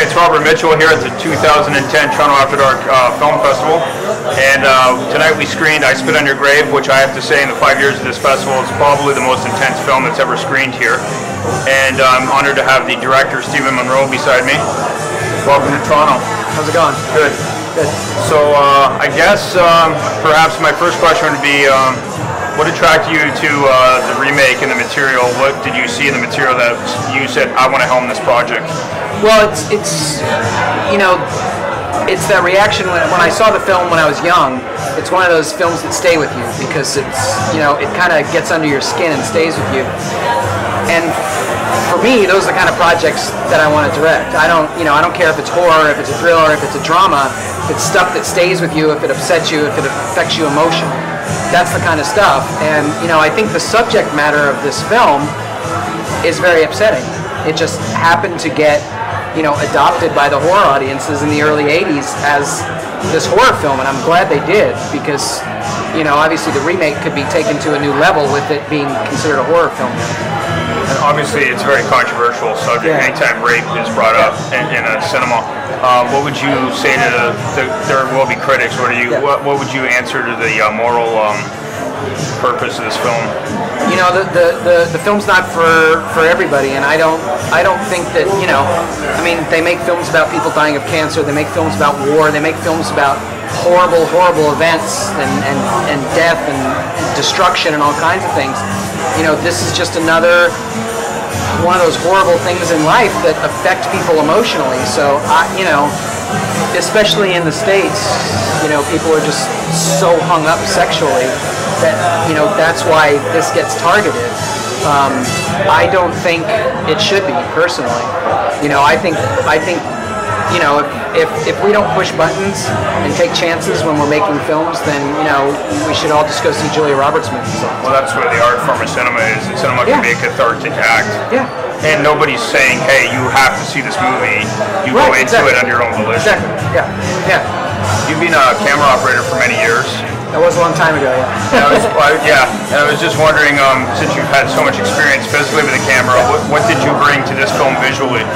it's Robert Mitchell here at the 2010 Toronto After Dark Film Festival. And tonight we screened I Spit on Your Grave, which I have to say in the 5 years of this festival is probably the most intense film that's ever screened here. And I'm honored to have the director, Stephen Monroe, beside me. Welcome to Toronto. How's it going? Good. Good. So I guess perhaps my first question would be, what attracted you to the remake and the material? What did you see in the material that you said, I want to helm this project? Well, it's you know, it's that reaction when I saw the film when I was young. It's one of those films that stay with you because it's, you know, it kind of gets under your skin and stays with you. And for me, those are the kind of projects that I want to direct. I don't care if it's horror, if it's a thriller, if it's a drama. If it's stuff that stays with you, if it upsets you, if it affects you emotionally. That's the kind of stuff. And, you know, I think the subject matter of this film is very upsetting. It just happened to get, you know, adopted by the horror audiences in the early 80s as this horror film, and I'm glad they did, because, you know, obviously the remake could be taken to a new level with it being considered a horror film. And obviously it's a very controversial subject. Yeah. Anytime rape is brought up in a cinema, what would you say to there will be critics? What would you answer to the moral purpose of this film? You know, the film's not for everybody, and I don't think that, you know, I mean, they make films about people dying of cancer, they make films about war, they make films about horrible events and death and destruction and all kinds of things. You know, this is just another one of those horrible things in life that affect people emotionally. So, you know, especially in the States, you know, people are just so hung up sexually that, you know, that's why this gets targeted. I don't think it should be, personally. You know, I think you know, if we don't push buttons and take chances when we're making films, then, you know, we should all just go see Julia Roberts movies. Well, that's where the art form of cinema is. And cinema can be a cathartic act. Yeah. And nobody's saying, hey, you have to see this movie. You go into it on your own volition. Exactly. Yeah. Yeah. You've been a camera operator for many years. That was a long time ago, yeah. And I was just wondering, since you've had so much experience physically with the camera, what did you bring to this film visually?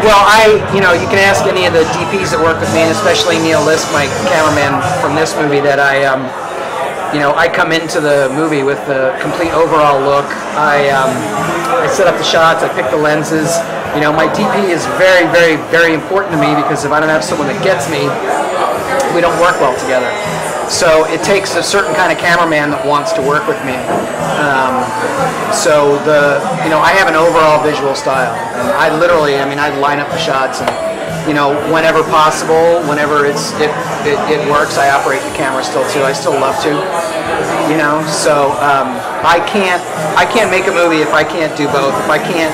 Well, you know, you can ask any of the DPs that work with me, and especially Neil Lisk, my cameraman from this movie, that you know, I come into the movie with the complete overall look. I set up the shots, I pick the lenses. You know, my DP is very, very, very important to me, because if I don't have someone that gets me, we don't work well together. So it takes a certain kind of cameraman that wants to work with me. So you know, I have an overall visual style, and I line up the shots, and, you know, whenever possible, whenever it works, I operate the camera still too. I still love to, you know. So I can't make a movie if I can't do both. If I can't,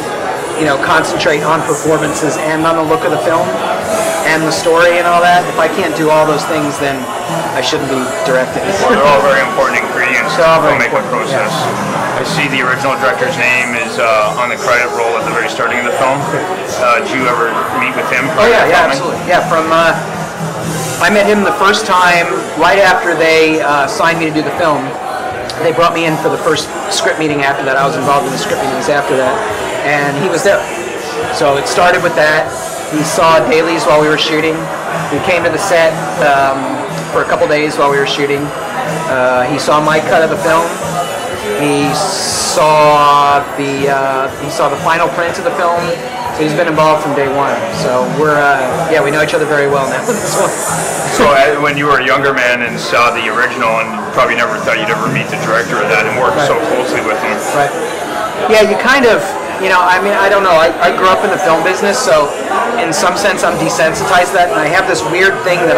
you know, concentrate on performances and on the look of the film and the story and all that. If I can't do all those things, then I shouldn't be directing. Well, they're all very important ingredients to the filmmaking process. Yeah. I see the original director's name is on the credit roll at the very starting of the film. Did you ever meet with him? Oh yeah, absolutely. Yeah, I met him the first time right after they signed me to do the film. They brought me in for the first script meeting after that. I was involved in the script meetings after that, and he was there. So it started with that. He saw dailies while we were shooting. He came to the set for a couple days while we were shooting. He saw my cut of the film. He saw the final print of the film. So he's been involved from day one. So we know each other very well now. So when you were a younger man and saw the original, and probably never thought you'd ever meet the director of that and work so closely with him. Right. Yeah, you kind of, you know, I mean, I don't know. I grew up in the film business, so in some sense I'm desensitized to that, and I have this weird thing that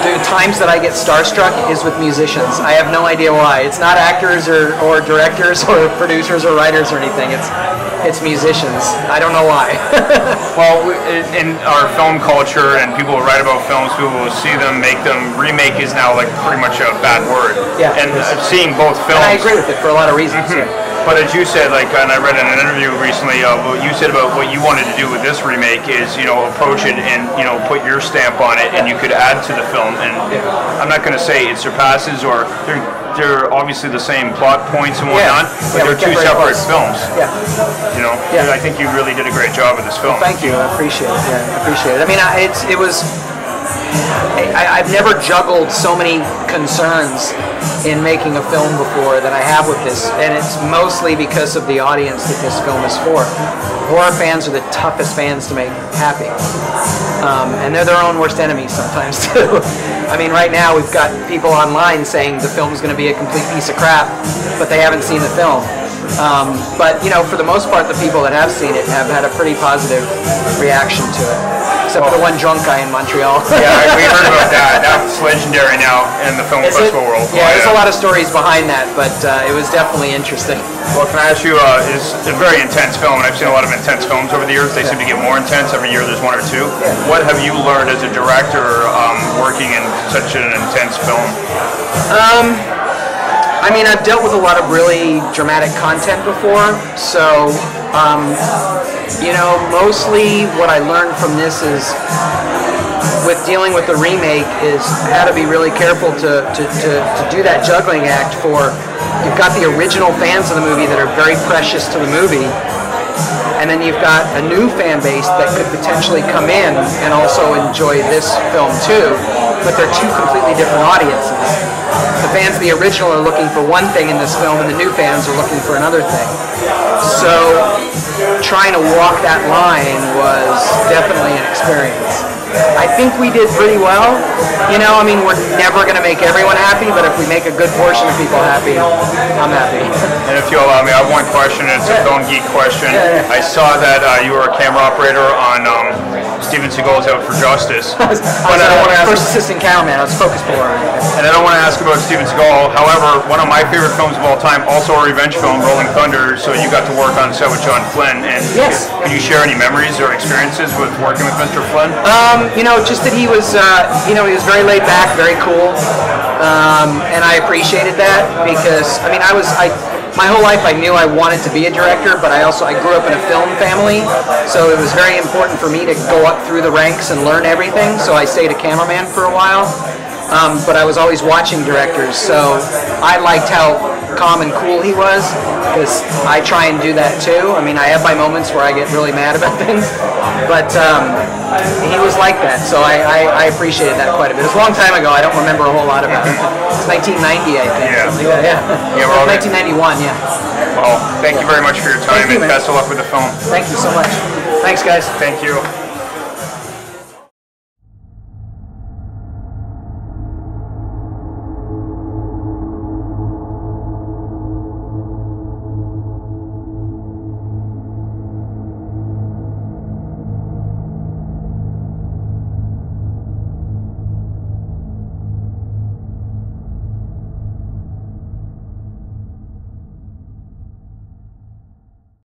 the times that I get starstruck is with musicians. I have no idea why. It's not actors or directors or producers or writers or anything. It's musicians. I don't know why. Well, in our film culture, and people will write about films, people will see them, make them. Remake is now like pretty much a bad word. Yeah. And seeing both films. And I agree with it for a lot of reasons. Mm-hmm. Yeah. But as you said, like, and I read in an interview recently, what you said about what you wanted to do with this remake is, you know, approach it and, you know, put your stamp on it, and you could add to the film. And I'm not going to say it surpasses, or they're obviously the same plot points and whatnot, but they're two separate films. Yeah. You know, I think you really did a great job with this film. Well, thank you. I appreciate it. Yeah, I appreciate it. I mean, I've never juggled so many concerns in making a film before that I have with this, and it's mostly because of the audience that this film is for. Horror fans are the toughest fans to make happy, and they're their own worst enemies sometimes too. I mean, right now we've got people online saying the film's going to be a complete piece of crap, but they haven't seen the film. But you know, for the most part, the people that have seen it have had a pretty positive reaction to it. Except for the one drunk guy in Montreal. Yeah, we heard about that. That's legendary now in the film festival world. Yeah, there's a lot of stories behind that, but it was definitely interesting. Well, can I ask you, it's a very intense film, and I've seen a lot of intense films over the years. They seem to get more intense. Every year there's one or two. Yeah. What have you learned as a director working in such an intense film? I mean, I've dealt with a lot of really dramatic content before, so you know, mostly what I learned from this is, with dealing with the remake, is how to be really careful to do that juggling act for, you've got the original fans of the movie that are very precious to the movie, and then you've got a new fan base that could potentially come in and also enjoy this film too, but they're two completely different audiences. The fans of the original are looking for one thing in this film, and the new fans are looking for another thing. So trying to walk that line was definitely an experience. I think we did pretty well. You know, I mean, we're never going to make everyone happy, but if we make a good portion of people happy, I'm happy. And if you allow me, I have one question. It's a film geek question. I saw that you were a camera operator on Steven Seagal's Out for Justice. But I don't want to ask. First assistant cameraman. I was focus Bloor. And I don't want to ask about Steven Seagal. However, one of my favorite films of all time, also a revenge film, Rolling Thunder. So you got to work on set with John Flynn. And yes. Can you share any memories or experiences with working with Mr. Flynn? You know, just that he was, you know, he was very laid back, very cool, and I appreciated that because, I mean, my whole life I knew I wanted to be a director, but I grew up in a film family, so it was very important for me to go up through the ranks and learn everything, so I stayed a cameraman for a while, but I was always watching directors, so I liked how calm and cool he was, because I try and do that too. I mean, I have my moments where I get really mad about things, but he was like that, so I appreciated that quite a bit. It was a long time ago. I don't remember a whole lot about it. It's 1990, I think. Yeah. Something like that, yeah. Yeah, we're all 1991, yeah. Well, thank you very much for your time, and best of luck with the film. Thank you so much. Thanks, guys. Thank you.